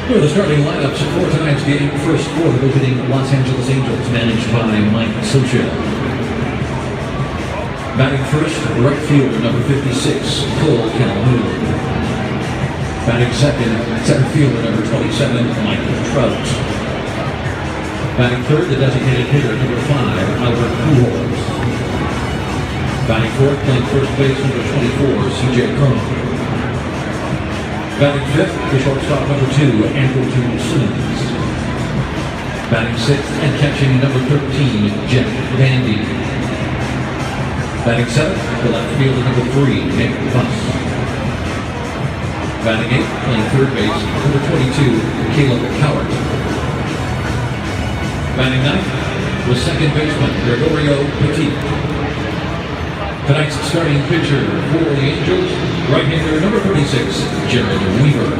Here are the starting lineups for tonight's game. First for the visiting Los Angeles Angels, managed by Mike Scioscia. Batting first, right fielder number 56, Cole Calhoun. Batting second, center fielder number 27, Michael Trout. Batting third, the designated hitter number 5, Albert Pujols. Batting fourth, playing first base number 24, C.J. Cron. Batting fifth, the shortstop number 2, Andrelton Simmons. Batting sixth and catching number 13, Jeff Vandy. Batting seventh, the left fielder number 3, Nick Buss. Batting eighth, playing third base, number 22, Caleb Cowart. Batting ninth, the second baseman, Gregorio Petit. Tonight's starting pitcher for the Angels, right-hander number 36, Jared Weaver.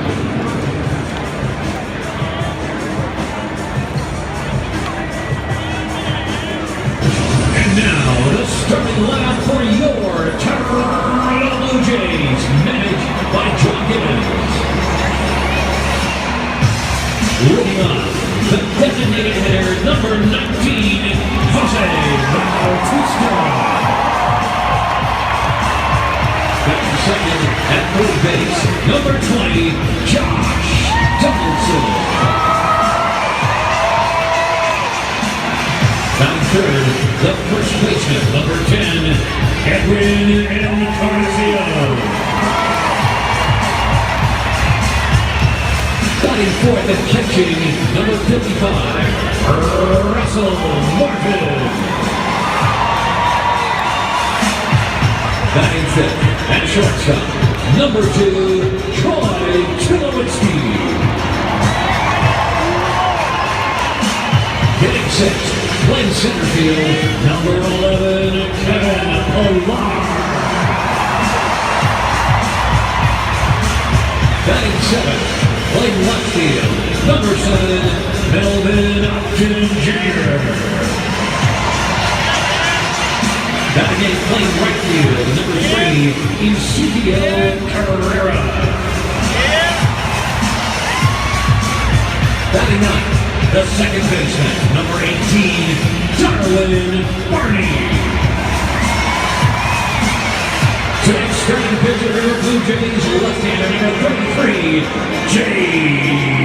And now, the starting lineup for your Toronto Blue Jays, managed by John Gibbons. Leading off, the designated hitter, number 19, Jose Bautista. Batting second at third base, number 20, Josh Donaldson. Batting third, the first baseman, number 10, Edwin Encarnacion. Batting fourth and catching, number 55, Russell Martin. Batting fifth and shortstop, number 2, Troy Tulowitzki. Hitting sixth, playing center field, number 11, Kevin Pillar. Batting seventh, playing left field, number 7, Melvin Upton Jr. Batting eighth, playing right field, number 3, Ezequiel Carrera. Batting ninth, the second baseman, number 18, Darwin Barney. Tonight's starting pitcher for the Blue Jays, left-hander number 33, Jay